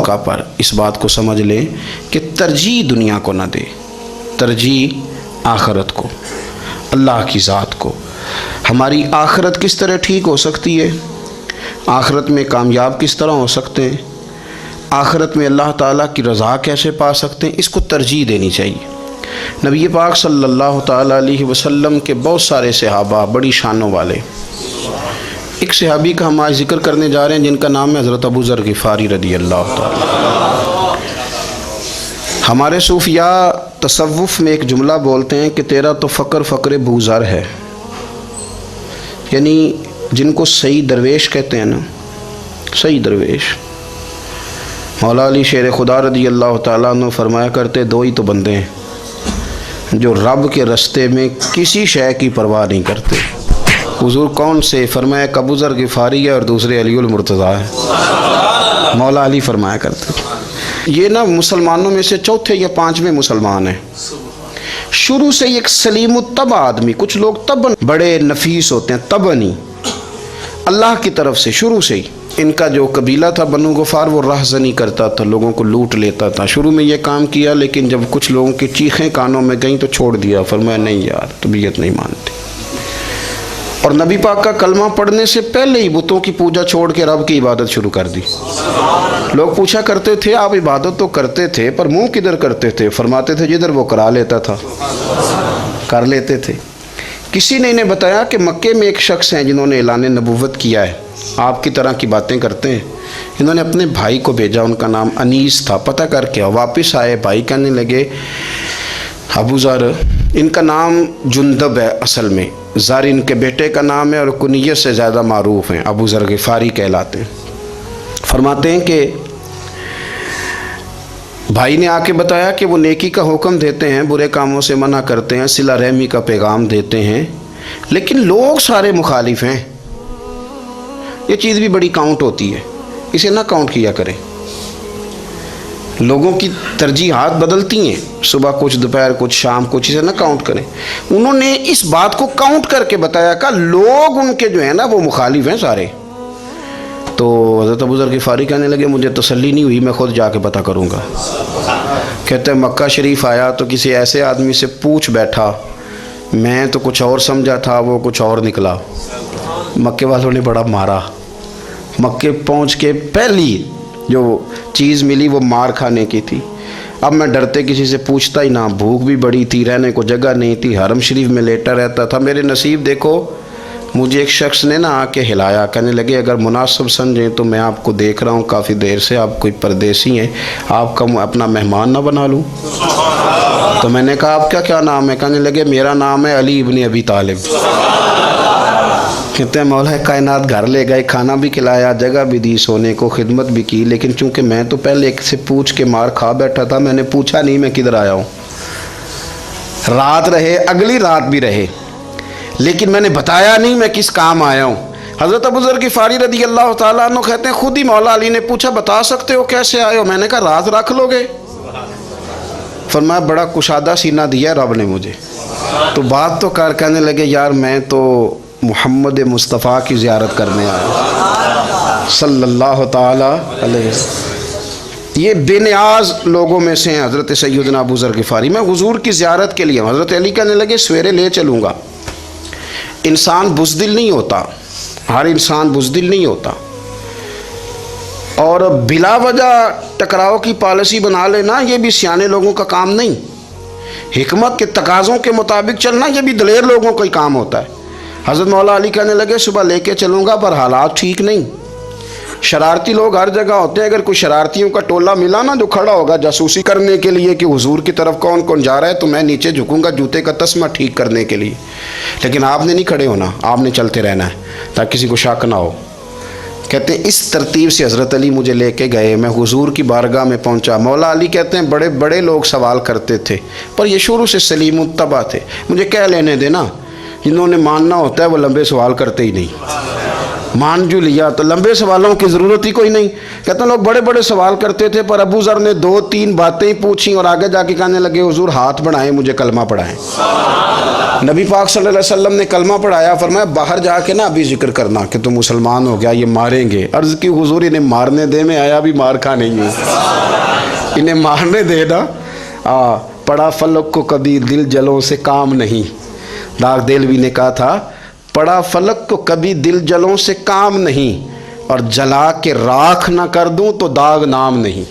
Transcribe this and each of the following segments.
موقع پر اس بات کو سمجھ لیں کہ ترجیح دنیا کو نہ دے، ترجیح آخرت کو، اللہ کی ذات کو۔ ہماری آخرت کس طرح ٹھیک ہو سکتی ہے، آخرت میں کامیاب کس طرح ہو سکتے ہیں، آخرت میں اللہ تعالیٰ کی رضا کیسے پا سکتے ہیں، اس کو ترجیح دینی چاہیے۔ نبی پاک صلی اللہ تعالیٰ علیہ وسلم کے بہت سارے صحابہ بڑی شانوں والے، ایک صحابی کا ہم آج ذکر کرنے جا رہے ہیں جن کا نام ہے حضرت ابو ذر غفاری رضی اللہ تعالیٰ۔ ہمارے صوفیاء تصوف میں ایک جملہ بولتے ہیں کہ تیرا تو فقر فقر ابو ذر ہے، یعنی جن کو صحیح درویش کہتے ہیں نا، صحیح درویش۔ مولا علی شیر خدا رضی اللہ تعالیٰ عنہ فرمایا کرتے دو ہی تو بندے ہیں جو رب کے رستے میں کسی شے کی پرواہ نہیں کرتے۔ حضور کون سے؟ فرمایا ابو ذر غفاری ہے اور دوسرے علی المرتضیٰ ہے۔ مولا علی فرمایا کرتے یہ نا مسلمانوں میں سے چوتھے یا پانچویں مسلمان ہیں۔ شروع سے ایک سلیم الطبع آدمی، کچھ لوگ طبعاً بڑے نفیس ہوتے ہیں، طبعاً ہی اللہ کی طرف سے شروع سے ہی۔ ان کا جو قبیلہ تھا بنو غفار وہ راہزنی کرتا تھا، لوگوں کو لوٹ لیتا تھا۔ شروع میں یہ کام کیا لیکن جب کچھ لوگوں کی چیخیں کانوں میں گئیں تو چھوڑ دیا، فرمایا نہیں یار طبیعت نہیں مانتی، اور نبی پاک کا کلمہ پڑھنے سے پہلے ہی بتوں کی پوجا چھوڑ کے رب کی عبادت شروع کر دی۔ لوگ پوچھا کرتے تھے آپ عبادت تو کرتے تھے پر منہ کدھر کرتے تھے؟ فرماتے تھے جدھر وہ کرا لیتا تھا کر لیتے تھے۔ کسی نے انہیں بتایا کہ مکے میں ایک شخص ہیں جنہوں نے اعلان نبوت کیا ہے، آپ کی طرح کی باتیں کرتے ہیں۔ انہوں نے اپنے بھائی کو بھیجا، ان کا نام انیس تھا، پتہ کر کے واپس آئے، بھائی کہنے لگے ابو ذر، ان کا نام جندب ہے اصل میں، ذر ان کے بیٹے کا نام ہے اور کنیت سے زیادہ معروف ہیں، ابو ذر غفاری کہلاتے ہیں۔ فرماتے ہیں کہ بھائی نے آ کے بتایا کہ وہ نیکی کا حکم دیتے ہیں، برے کاموں سے منع کرتے ہیں، صلہ رحمی کا پیغام دیتے ہیں، لیکن لوگ سارے مخالف ہیں۔ یہ چیز بھی بڑی کاؤنٹ ہوتی ہے، اسے نہ کاؤنٹ کیا کریں۔ لوگوں کی ترجیحات بدلتی ہیں، صبح کچھ دوپہر کچھ شام کچھ، اسے نہ کاؤنٹ کریں۔ انہوں نے اس بات کو کاؤنٹ کر کے بتایا کہ لوگ ان کے جو ہیں نا وہ مخالف ہیں سارے۔ تو حضرت ابو ذر غفاری کہنے لگے مجھے تسلی نہیں ہوئی، میں خود جا کے پتہ کروں گا۔ کہتے ہیں مکہ شریف آیا تو کسی ایسے آدمی سے پوچھ بیٹھا، میں تو کچھ اور سمجھا تھا وہ کچھ اور نکلا۔ مکے والوں نے بڑا مارا، مکے پہنچ کے پہلی جو چیز ملی وہ مار کھانے کی تھی۔ اب میں ڈرتے کسی سے پوچھتا ہی نہ، بھوک بھی بڑی تھی، رہنے کو جگہ نہیں تھی، حرم شریف میں لیٹا رہتا تھا۔ میرے نصیب دیکھو، مجھے ایک شخص نے نا آ کے ہلایا، کہنے لگے اگر مناسب سمجھیں تو میں آپ کو دیکھ رہا ہوں کافی دیر سے، آپ کوئی پردیسی ہیں، آپ کا اپنا مہمان نہ بنا لوں؟ تو میں نے کہا آپ کا کیا نام ہے؟ کہنے لگے میرا نام ہے علی ابن ابی طالب۔ کہتے ہیں مولا کائنات گھر لے گئے، کھانا بھی کھلایا، جگہ بھی دی، سونے کو خدمت بھی کی، لیکن چونکہ میں تو پہلے ایک سے پوچھ کے مار کھا بیٹھا تھا، میں نے پوچھا نہیں میں کدھر آیا ہوں۔ رات رہے، اگلی رات بھی رہے، لیکن میں نے بتایا نہیں میں کس کام آیا ہوں۔ حضرت ابو ذر غفاری رضی اللہ تعالیٰ عنہ کہتے ہیں خود ہی مولا علی نے پوچھا بتا سکتے ہو کیسے آئے ہو؟ میں نے کہا رات رکھ لو گے؟ فرمایا بڑا کشادہ سینہ دیا رب نے مجھے، تو بات تو کہنے لگے یار میں تو محمد مصطفیٰ کی زیارت کرنے آیا صلی اللہ تعالیٰ علیہ وسلم۔ یہ بے نیاز لوگوں میں سے ہیں حضرت سیدنا ابو ذر غفاری۔ میں حضور کی زیارت کے لیے، حضرت علی کہنے لگے سویرے لے چلوں گا۔ انسان بزدل نہیں ہوتا، ہر انسان بزدل نہیں ہوتا، اور بلا وجہ ٹکراؤ کی پالیسی بنا لینا یہ بھی سیانے لوگوں کا کام نہیں۔ حکمت کے تقاضوں کے مطابق چلنا یہ بھی دلیر لوگوں کا ہی کام ہوتا ہے۔ حضرت مولا علی کہنے لگے صبح لے کے چلوں گا پر حالات ٹھیک نہیں، شرارتی لوگ ہر جگہ ہوتے ہیں، اگر کوئی شرارتیوں کا ٹولہ ملا نا جو کھڑا ہوگا جاسوسی کرنے کے لیے کہ حضور کی طرف کون کون جا رہا ہے، تو میں نیچے جھکوں گا جوتے کا تسمہ ٹھیک کرنے کے لیے، لیکن آپ نے نہیں کھڑے ہونا، آپ نے چلتے رہنا ہے تاکہ کسی کو شک نہ ہو۔ کہتے ہیں اس ترتیب سے حضرت علی مجھے لے کے گئے، میں حضور کی بارگاہ میں پہنچا۔ مولا علی کہتے ہیں بڑے بڑے لوگ سوال کرتے تھے پر یہ شروع سے سلیم الطبع تھے، مجھے کہہ لینے دینا، جنہوں نے ماننا ہوتا ہے وہ لمبے سوال کرتے ہی نہیں۔ مان جو لیا تو لمبے سوالوں کی ضرورت ہی کوئی نہیں. کہتے ہیں لوگ بڑے بڑے سوال کرتے تھے پر ابو ذر نے 2-3 باتیں پوچھیں اور آگے جا کے کہنے لگے حضور ہاتھ بڑھائیں مجھے کلمہ پڑھائیں. نبی پاک صلی اللہ علیہ وسلم نے کلمہ پڑھایا. فرمایا باہر جا کے نا ابھی ذکر کرنا کہ تم مسلمان ہو گیا, یہ ماریں گے. عرض کی حضور انہیں مارنے دے, میں آیا بھی مار کھا نہیں ہوں, انہیں مارنے دے نا. پڑا فلک کو کبھی دل جلوں سے کام نہیں. داغ دہلوی نے کہا تھا پڑا فلک کو کبھی دل جلوں سے کام نہیں, اور جلا کے راکھ نہ کر دوں تو داغ نام نہیں.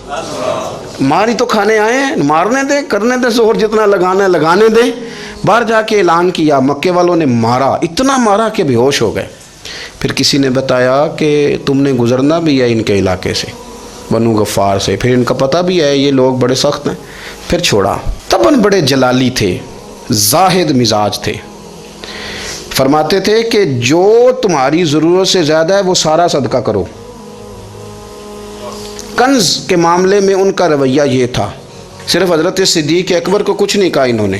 ماری تو کھانے آئے ہیں, مارنے دیں, کرنے دیں, زور جتنا لگانا ہے لگانے دیں. باہر جا کے اعلان کیا, مکے والوں نے مارا, اتنا مارا کہ بے ہوش ہو گئے. پھر کسی نے بتایا کہ تم نے گزرنا بھی ہے ان کے علاقے سے, بنو غفار سے, پھر ان کا پتہ بھی ہے یہ لوگ بڑے سخت ہیں. پھر چھوڑا. تب ان بڑے جلالی تھے, زاہد مزاج تھے. فرماتے تھے کہ جو تمہاری ضرورت سے زیادہ ہے وہ سارا صدقہ کرو. کنز کے معاملے میں ان کا رویہ یہ تھا. صرف حضرت صدیق اکبر کو کچھ نہیں کہا انہوں نے,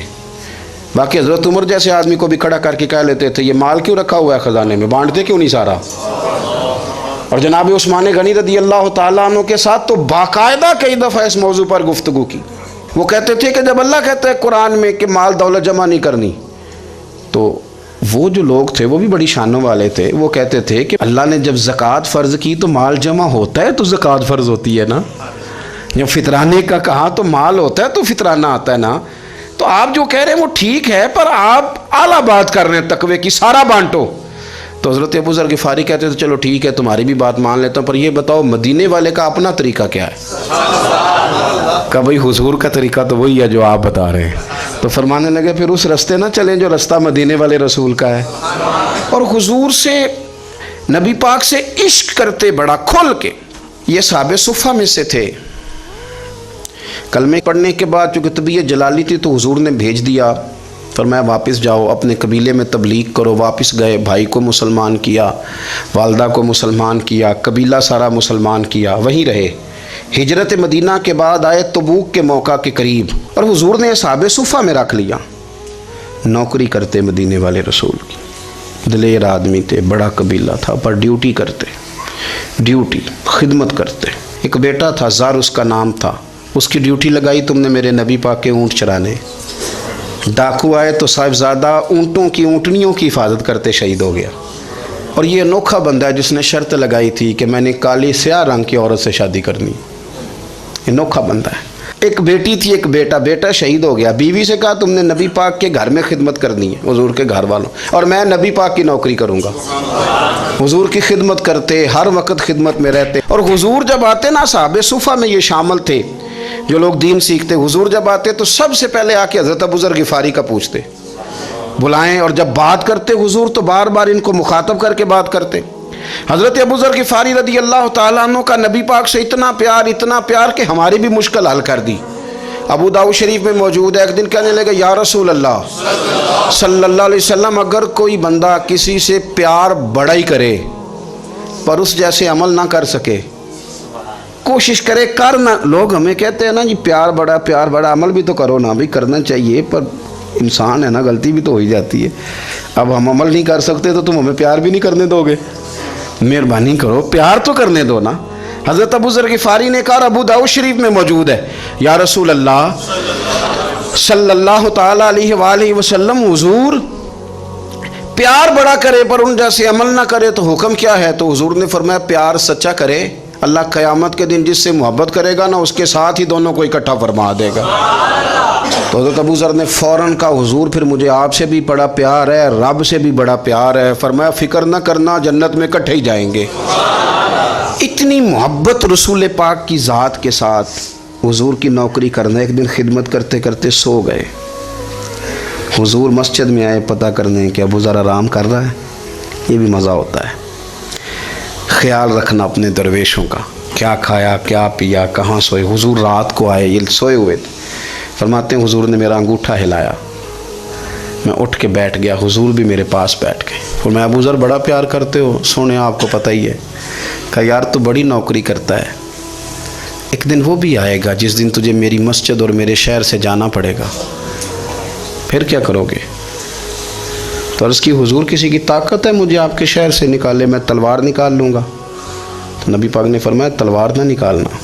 باقی حضرت عمر جیسے آدمی کو بھی کھڑا کر کے کہہ لیتے تھے یہ مال کیوں رکھا ہوا ہے خزانے میں, بانٹتے کیوں نہیں سارا. اور جناب عثمان غنی رضی اللہ تعالیٰ عنہ کے ساتھ تو باقاعدہ کئی دفعہ اس موضوع پر گفتگو کی. وہ کہتے تھے کہ جب اللہ کہتا ہے قرآن میں کہ مال دولت جمع نہیں کرنی, تو وہ جو لوگ تھے وہ بھی بڑی شانوں والے تھے. وہ کہتے تھے کہ اللہ نے جب زکوٰۃ فرض کی تو مال جمع ہوتا ہے تو زکوٰۃ فرض ہوتی ہے نا. جب فطرانے کا کہا تو مال ہوتا ہے تو فطرانہ آتا ہے نا. تو آپ جو کہہ رہے ہیں وہ ٹھیک ہے, پر آپ اعلیٰ بات کر رہے ہیں تقوی کی, سارا بانٹو. تو حضرت ابو ذر غفاری کہتے تھے چلو ٹھیک ہے تمہاری بھی بات مان لیتا ہوں, پر یہ بتاؤ مدینے والے کا اپنا طریقہ کیا ہے. کہ بھائی حضور کا طریقہ تو وہی ہے جو آپ بتا رہے ہیں. تو فرمانے لگے پھر اس رستے نہ چلیں جو رستہ مدینے والے رسول کا ہے. اور حضور سے, نبی پاک سے عشق کرتے بڑا کھل کے. یہ صحابہ صفہ میں سے تھے. کلمے پڑھنے کے بعد چونکہ طبیعت جلالی تھی تو حضور نے بھیج دیا, فرمایا واپس جاؤ اپنے قبیلے میں تبلیغ کرو. واپس گئے, بھائی کو مسلمان کیا, والدہ کو مسلمان کیا, قبیلہ سارا مسلمان کیا, وہیں رہے. ہجرت مدینہ کے بعد آئے تبوک کے موقع کے قریب, اور حضور نے صحابہ صفہ میں رکھ لیا. نوکری کرتے مدینے والے رسول کی, دلیر آدمی تھے, بڑا قبیلہ تھا, پر ڈیوٹی کرتے, ڈیوٹی خدمت کرتے. ایک بیٹا تھا زار اس کا نام تھا, اس کی ڈیوٹی لگائی تم نے میرے نبی پاک کے اونٹ چرانے. ڈاکو آئے تو صاحبزادہ اونٹوں کی, اونٹنیوں کی حفاظت کرتے شہید ہو گیا. اور یہ انوکھا بندہ ہے جس نے شرط لگائی تھی کہ میں نے کالی سیاہ رنگ کی عورت سے شادی کرنی. انوکھا بندہ ہے. ایک بیٹی تھی ایک بیٹا, بیٹا شہید ہو گیا. بیوی سے کہا تم نے نبی پاک کے گھر میں خدمت کرنی ہے, حضور کے گھر والوں, اور میں نبی پاک کی نوکری کروں گا. حضور کی خدمت کرتے, ہر وقت خدمت میں رہتے. اور حضور جب آتے نا, صحابہ صفہ میں یہ شامل تھے جو لوگ دین سیکھتے, حضور جب آتے تو سب سے پہلے آ کے حضرت ابو ذر غفاری کا پوچھتے, بلائیں. اور جب بات کرتے حضور تو بار بار ان کو مخاطب کر کے بات کرتے. حضرت ابو ذر غفاری رضی اللہ تعالیٰ عنہ کا نبی پاک سے اتنا پیار کہ ہماری بھی مشکل حل کر دی. ابو داؤد شریف میں موجود ہے, ایک دن کہنے لگے یا رسول اللہ صلی اللہ علیہ وسلم, اگر کوئی بندہ کسی سے پیار بڑا ہی کرے پر اس جیسے عمل نہ کر سکے, کوشش کرے کرنا. لوگ ہمیں کہتے ہیں نا جی پیار بڑا, عمل بھی تو کرو نا. بھی کرنا چاہیے, پر انسان ہے نا, غلطی بھی تو ہو ہی جاتی ہے. اب ہم عمل نہیں کر سکتے تو تم ہمیں پیار بھی نہیں کرنے دو گے. مہربانی کرو, پیار تو کرنے دو نا. حضرت ابو ذر غفاری نے کہا, ابو داؤد شریف میں موجود ہے, یا رسول اللہ صلی اللہ تعالیٰ علیہ وآلہ وسلم, حضور پیار بڑا کرے پر ان جیسے عمل نہ کرے تو حکم کیا ہے؟ تو حضور نے فرمایا پیار سچا کرے, اللہ قیامت کے دن جس سے محبت کرے گا نا اس کے ساتھ ہی دونوں کو اکٹھا فرما دے گا. تو حضرت ابو ذر نے فوراً کہا, حضور پھر مجھے آپ سے بھی بڑا پیار ہے, رب سے بھی بڑا پیار ہے. فرمایا فکر نہ کرنا, جنت میں اکٹھے ہی جائیں گے. اتنی محبت رسول پاک کی ذات کے ساتھ. حضور کی نوکری کرنا, ایک دن خدمت کرتے کرتے سو گئے. حضور مسجد میں آئے پتہ کرنے کہ ابو ذر آرام کر رہا ہے. یہ بھی مزہ ہوتا ہے, خیال رکھنا اپنے درویشوں کا, کیا کھایا کیا پیا کہاں سوئے. حضور رات کو آئے, یہ سوئے ہوئے تھے. فرماتے ہیں حضور نے میرا انگوٹھا ہلایا, میں اٹھ کے بیٹھ گیا, حضور بھی میرے پاس بیٹھ گئے. فرمایا ابو ذر بڑا پیار کرتے ہو؟ سونے آپ کو پتہ ہی ہے. کہا یار تو بڑی نوکری کرتا ہے, ایک دن وہ بھی آئے گا جس دن تجھے میری مسجد اور میرے شہر سے جانا پڑے گا, پھر کیا کرو گے؟ تو عرض کی حضور کسی کی طاقت ہے مجھے آپ کے شہر سے نکالے؟ میں تلوار نکال لوں گا۔ تو نبی پاک نے فرمایا تلوار نہ نکالنا،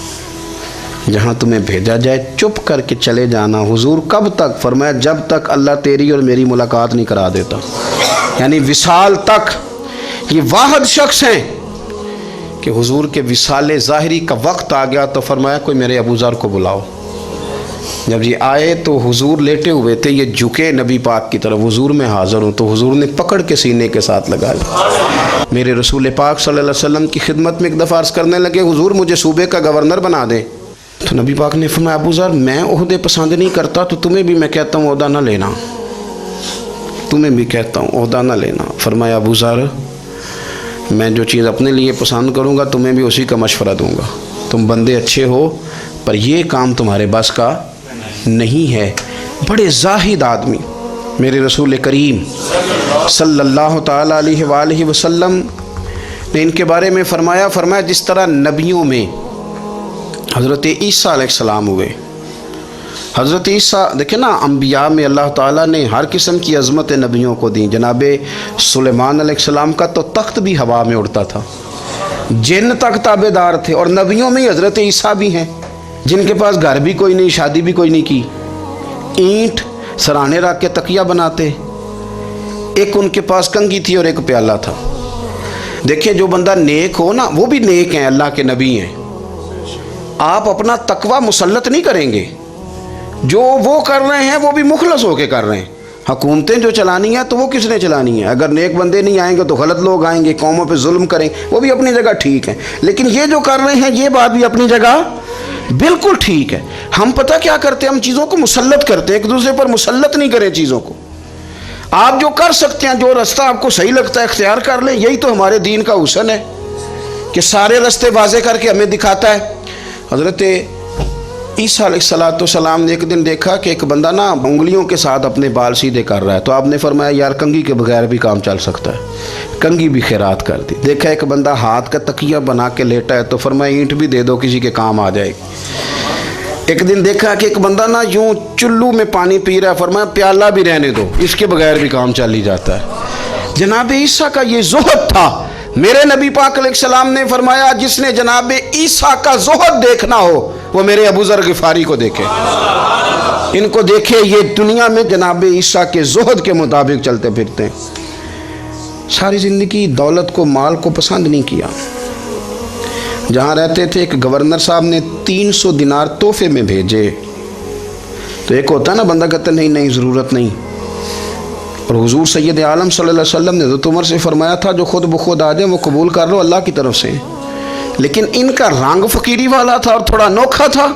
جہاں تمہیں بھیجا جائے چپ کر کے چلے جانا۔ حضور کب تک؟ فرمایا جب تک اللہ تیری اور میری ملاقات نہیں کرا دیتا، یعنی وصال تک۔ یہ واحد شخص ہیں کہ حضور کے وصال ظاہری کا وقت آ گیا تو فرمایا کوئی میرے ابو ذر کو بلاؤ۔ جب یہ آئے تو حضور لیٹے ہوئے تھے، یہ جھکے نبی پاک کی طرف، حضور میں حاضر ہوں، تو حضور نے پکڑ کے سینے کے ساتھ لگایا۔ میرے رسول پاک صلی اللہ علیہ وسلم کی خدمت میں ایک دفعہ عرض کرنے لگے حضور مجھے صوبے کا گورنر بنا دیں۔ تو نبی پاک نے فرمایا ابو ذر میں عہدے پسند نہیں کرتا، تو تمہیں بھی میں کہتا ہوں عہدہ نہ لینا، تمہیں بھی کہتا ہوں عہدہ نہ لینا۔ فرمایا ابو ذر میں جو چیز اپنے لیے پسند کروں گا تمہیں بھی اسی کا مشورہ دوں گا، تم بندے اچھے ہو پر یہ کام تمہارے بس کا نہیں ہے۔ بڑے زاہد آدمی میرے رسول کریم صلی اللہ تعالیٰ علیہ وآلہ وسلم نے ان کے بارے میں فرمایا جس طرح نبیوں میں حضرت عیسیٰ علیہ السلام ہوئے۔ حضرت عیسیٰ دیکھیں نا، انبیاء میں اللہ تعالیٰ نے ہر قسم کی عظمت نبیوں کو دی۔ جناب سلیمان علیہ السلام کا تو تخت بھی ہوا میں اڑتا تھا، جن تک تابع دار تھے، اور نبیوں میں حضرت عیسیٰ بھی ہیں جن کے پاس گھر بھی کوئی نہیں، شادی بھی کوئی نہیں کی، اینٹ سرانے رکھ کے تکیہ بناتے، ایک ان کے پاس کنگھی تھی اور ایک پیالہ تھا۔ دیکھیں جو بندہ نیک ہو نا وہ بھی نیک ہیں، اللہ کے نبی ہیں۔ آپ اپنا تقوی مسلط نہیں کریں گے، جو وہ کر رہے ہیں وہ بھی مخلص ہو کے کر رہے ہیں۔ حکومتیں جو چلانی ہیں تو وہ کس نے چلانی ہے؟ اگر نیک بندے نہیں آئیں گے تو غلط لوگ آئیں گے، قوموں پہ ظلم کریں، وہ بھی اپنی جگہ ٹھیک ہیں، لیکن یہ جو کر رہے ہیں یہ بات بھی اپنی جگہ بالکل ٹھیک ہے۔ ہم پتہ کیا کرتے ہیں، ہم چیزوں کو مسلط کرتے ہیں، ایک دوسرے پر مسلط نہیں کریں چیزوں کو۔ آپ جو کر سکتے ہیں، جو رستہ آپ کو صحیح لگتا ہے اختیار کر لیں، یہی تو ہمارے دین کا حسن ہے کہ سارے رستے واضح کر کے ہمیں دکھاتا ہے۔ حضرت عیسیٰ علیہ السلام نے ایک دن دیکھا کہ ایک بندہ نا انگلیوں کے ساتھ اپنے بال سیدھے کر رہا ہے، تو آپ نے فرمایا یار کنگھی کے بغیر بھی کام چل سکتا ہے، کنگھی بھی خیرات کر دی۔ دیکھا ایک بندہ ہاتھ کا تکیہ بنا کے لیٹا ہے، تو فرمایا اینٹ بھی دے دو کسی کے کام آ جائے گی۔ ایک دن دیکھا کہ ایک بندہ نا یوں چلو میں پانی پی رہا ہے، فرمایا پیالہ بھی رہنے دو، اس کے بغیر بھی کام چل ہی جاتا ہے۔ جناب عیسیٰ کا یہ زہد تھا۔ میرے نبی پاک علیہ السلام نے فرمایا جس نے جناب عیسیٰ کا زہد دیکھنا ہو وہ میرے ابو ذر غفاری کو دیکھے، ان کو دیکھے، یہ دنیا میں جناب عیسیٰ کے زہد کے مطابق چلتے پھرتے ہیں۔ ساری زندگی دولت کو، مال کو پسند نہیں کیا۔ جہاں رہتے تھے ایک گورنر صاحب نے 300 دینار تحفے میں بھیجے، تو ایک ہوتا ہے نا بندہ کہتا نہیں ضرورت نہیں، اور حضور سید عالم صلی اللہ علیہ وسلم نے حضرت عمر سے فرمایا تھا جو خود بخود آ جائیں وہ قبول کر لو اللہ کی طرف سے، لیکن ان کا رنگ فقیری والا تھا اور تھوڑا انوکھا تھا۔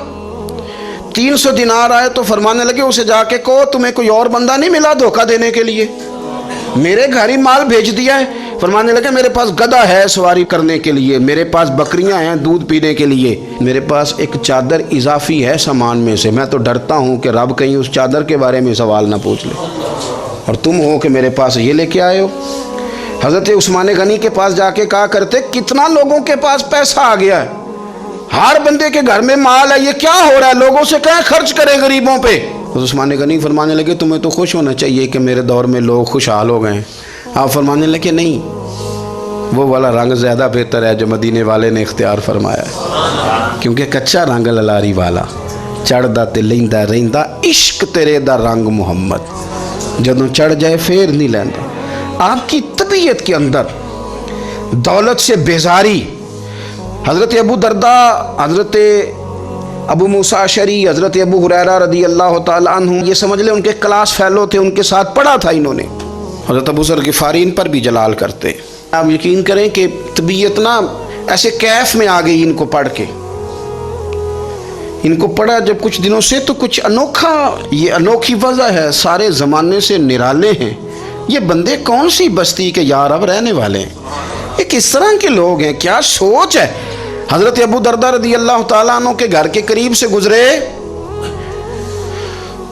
300 دینار آئے تو فرمانے لگے اسے جا کے کہو تمہیں کوئی اور بندہ نہیں ملا دھوکہ دینے کے لیے، میرے گھر ہی مال بھیج دیا ہے۔ فرمانے لگے میرے پاس گدھا ہے سواری کرنے کے لیے، میرے پاس بکریاں ہیں دودھ پینے کے لیے، میرے پاس ایک چادر اضافی ہے سامان میں سے، میں تو ڈرتا ہوں کہ رب کہیں اس چادر کے بارے میں سوال نہ پوچھ لے، اور تم ہو کہ میرے پاس یہ لے کے آئے ہو۔ حضرت عثمان غنی کے پاس جا کے کہا کرتے کتنا لوگوں کے پاس پیسہ آ گیا ہے، ہر بندے کے گھر میں مال ہے، یہ کیا ہو رہا ہے، لوگوں سے کہیں خرچ کریں غریبوں پہ۔ عثمان غنی فرمانے لگے تمہیں تو خوش ہونا چاہیے کہ میرے دور میں لوگ خوشحال ہو گئے ہیں۔ آپ فرمانے لگے نہیں، وہ والا رنگ زیادہ بہتر ہے جو مدینے والے نے اختیار فرمایا ہے، کیونکہ کچا رنگ للاری والا چڑھدا تے لیندا رہندا عشق تیرے دا رنگ محمد، جدوں چڑھ جائے پھر نہیں لیندا۔ آپ کی طبیعت کے اندر دولت سے بیزاری، حضرت ابو درداء، حضرت ابو موسیٰ اشعری، حضرت ابو ہریرہ رضی اللہ تعالیٰ عنہ، یہ سمجھ لیں ان کے کلاس فیلو تھے، ان کے ساتھ پڑھا تھا انہوں نے۔ حضرت ابو ذر غفاری ان پر بھی جلال کرتے۔ آپ یقین کریں کہ طبیعت نا ایسے کیف میں آ گئی ان کو پڑھ کے، ان کو پڑھا جب کچھ دنوں سے تو کچھ انوکھا، یہ انوکھی وجہ ہے، سارے زمانے سے نرالے ہیں، یہ بندے کون سی بستی کے یا رب رہنے والے ہیں، یہ کس طرح کے لوگ ہیں، کیا سوچ ہے۔ حضرت ابو درداء رضی اللہ تعالیٰ عنہ کے گھر کے قریب سے گزرے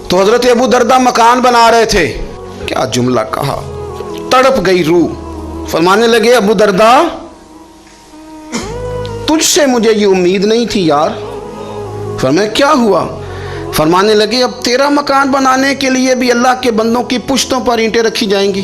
تو حضرت ابو درداء مکان بنا رہے تھے، کیا جملہ کہا، تڑپ گئی روح۔ فرمانے لگے ابو درداء تجھ سے مجھے یہ امید نہیں تھی یار۔ فرمایا کیا ہوا؟ فرمانے لگے اب تیرا مکان بنانے کے لیے بھی اللہ کے بندوں کی پشتوں پر اینٹیں رکھی جائیں گی۔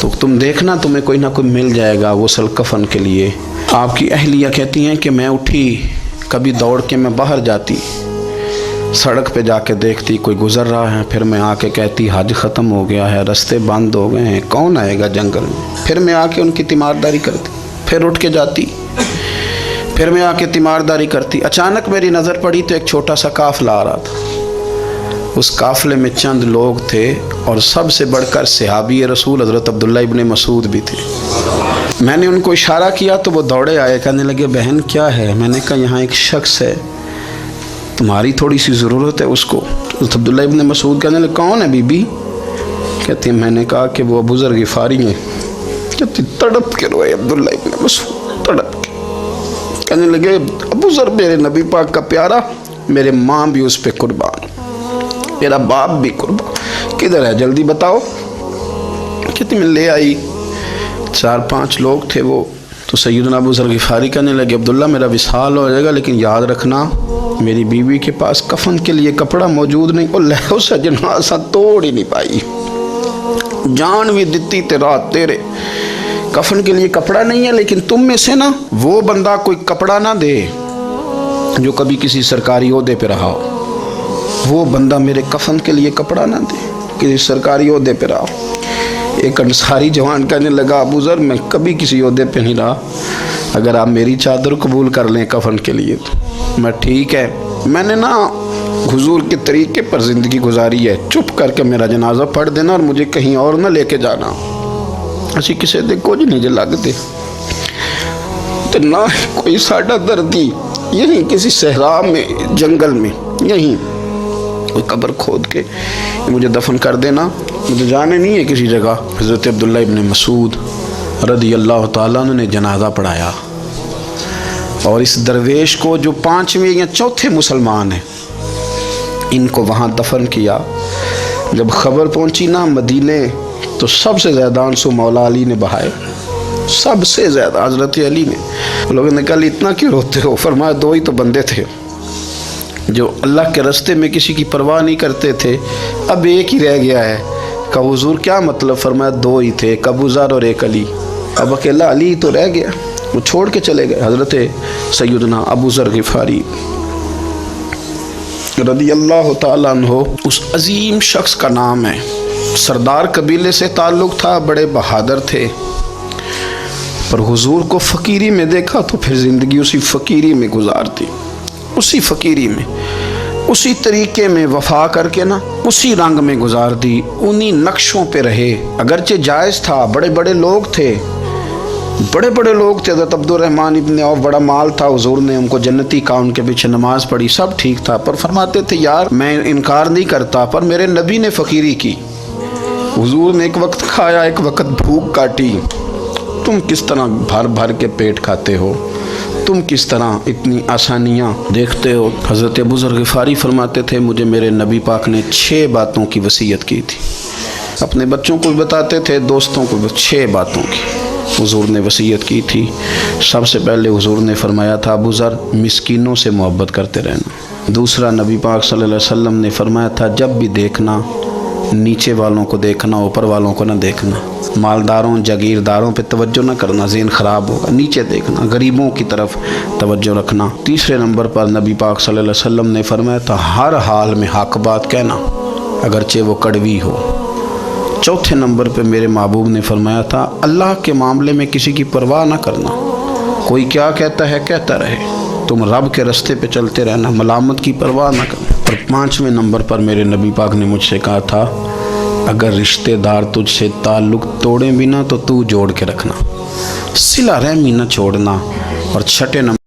تو تم دیکھنا تمہیں کوئی نہ کوئی مل جائے گا غسل کفن کے لیے۔ آپ کی اہلیہ کہتی ہیں کہ میں اٹھی، کبھی دوڑ کے میں باہر جاتی، سڑک پہ جا کے دیکھتی کوئی گزر رہا ہے، پھر میں آ کے کہتی حج ختم ہو گیا ہے، رستے بند ہو گئے ہیں، کون آئے گا جنگل میں؟ پھر میں آ کے ان کی تیمارداری کرتی، پھر اٹھ کے جاتی، پھر میں آ کے تیمارداری کرتی۔ اچانک میری نظر پڑی تو ایک چھوٹا سا قافلہ آ رہا تھا، اس قافلے میں چند لوگ تھے اور سب سے بڑھ کر صحابی رسول حضرت عبداللہ ابن مسعود بھی تھے۔ میں نے ان کو اشارہ کیا تو وہ دوڑے آئے، کہنے لگے بہن کیا ہے؟ میں نے کہا یہاں ایک شخص ہے، تمہاری تھوڑی سی ضرورت ہے اس کو۔ حضرت عبداللہ ابن مسعود کہنے لگے کون ہے بی بی؟ کہتے ہیں میں نے کہا کہ وہ ابو ذر غفاری ہیں۔ کہتے تڑپ کے روئے عبداللہ ابن مسعود، تڑپ کے کہنے لگے ابو ذر میرے نبی پاک کا پیارا، میرے ماں بھی اس پہ قربان، میرا باپ بھی قربان، کدھر ہے جلدی بتاؤ؟ کہتے میں لے آئی، 4-5 لوگ تھے وہ، تو سیدنا ابو ذر غفاری کہنے لگے عبداللہ میرا وصال ہو جائے گا لیکن یاد رکھنا میری بیوی کے پاس کفن کے لیے کپڑا موجود نہیں۔ اور لہو سجنا سا توڑ ہی نہیں پائی، جان بھی دیتی تے رات تیرے، کفن کے لیے کپڑا نہیں ہے، لیکن تم میں سے نا وہ بندہ کوئی کپڑا نہ دے جو کبھی کسی سرکاری عہدے پہ رہا ہو، وہ بندہ میرے کفن کے لیے کپڑا نہ دے کسی سرکاری عہدے پہ رہا ہو۔ ایک انصاری جوان کہنے لگا ابو ذر میں کبھی کسی عہدے پہ نہیں رہا، اگر آپ میری چادر قبول کر لیں کفن کے لیے تو میں ٹھیک ہے، میں نے نا حضور کے طریقے پر زندگی گزاری ہے، چپ کر کے میرا جنازہ پڑھ دینا اور مجھے کہیں اور نہ لے کے جانا، اسی کسی دے کچھ نہیں جے لگتے تو نہ کوئی ساڈا دردی، یہیں کسی صحرا میں جنگل میں یہیں کوئی قبر کھود کے مجھے دفن کر دینا، مجھے جانے نہیں ہے کسی جگہ۔ حضرت عبداللہ ابن مسعود رضی اللہ تعالیٰ عنہ نے جنازہ پڑھایا اور اس درویش کو جو 5ویں یا 4تھے مسلمان ہیں ان کو وہاں دفن کیا۔ جب خبر پہنچی نا مدینے تو سب سے زیادہ آنسو مولا علی نے بہائے، سب سے زیادہ حضرت علی نے۔ لوگوں نے کہا اتنا کیوں روتے ہو؟ فرمایا 2 ہی تو بندے تھے جو اللہ کے راستے میں کسی کی پرواہ نہیں کرتے تھے، اب ایک ہی رہ گیا ہے۔ کہا حضور کیا مطلب؟ فرمایا 2 ہی تھے، ایک ابو ذر اور ایک علی، اب اکیلا علی ہی تو رہ گیا، وہ چھوڑ کے چلے گئے۔ حضرت سیدنا ابو ذر غفاری رضی اللہ تعالیٰ عنہ اس عظیم شخص کا نام ہے، سردار قبیلے سے تعلق تھا، بڑے بہادر تھے، پر حضور کو فقیری میں دیکھا تو پھر زندگی اسی فقیری میں گزارتی، اسی فقیری میں، اسی طریقے میں وفا کر کے نا اسی رنگ میں گزار دی، انہی نقشوں پہ رہے۔ اگرچہ جائز تھا، بڑے بڑے لوگ تھے، حضرت عبد الرحمن ابن عوف بڑا مال تھا، حضور نے ان کو جنتی کہا، ان کے پیچھے نماز پڑھی، سب ٹھیک تھا، پر فرماتے تھے یار میں انکار نہیں کرتا، پر میرے نبی نے فقیری کی، حضور نے ایک وقت کھایا ایک وقت بھوک کاٹی، تم کس طرح بھر بھر کے پیٹ کھاتے ہو، تم کس طرح اتنی آسانیاں دیکھتے ہو۔ حضرت ابو ذر غفاری فرماتے تھے مجھے میرے نبی پاک نے 6 باتوں کی وصیت کی تھی، اپنے بچوں کو بھی بتاتے تھے، دوستوں کو بھی، 6 باتوں کی حضور نے وصیت کی تھی۔ سب سے پہلے حضور نے فرمایا تھا ابو ذر مسکینوں سے محبت کرتے رہنا۔ دوسرا نبی پاک صلی اللہ علیہ وسلم نے فرمایا تھا جب بھی دیکھنا نیچے والوں کو دیکھنا، اوپر والوں کو نہ دیکھنا، مالداروں جاگیرداروں پہ توجہ نہ کرنا، ذہن خراب ہوگا، نیچے دیکھنا، غریبوں کی طرف توجہ رکھنا۔ تیسرے نمبر پر نبی پاک صلی اللہ علیہ وسلم نے فرمایا تھا ہر حال میں حق بات کہنا اگرچہ وہ کڑوی ہو۔ چوتھے نمبر پہ میرے محبوب نے فرمایا تھا اللہ کے معاملے میں کسی کی پرواہ نہ کرنا، کوئی کیا کہتا ہے کہتا رہے، تم رب کے راستے پہ چلتے رہنا، ملامت کی پرواہ نہ کرنا۔ اور 5ویں نمبر پر میرے نبی پاک نے مجھ سے کہا تھا اگر رشتہ دار تجھ سے تعلق توڑیں بھی نہ تو جوڑ کے رکھنا، صلہ رحمی نہ چھوڑنا۔ اور 6 نمبر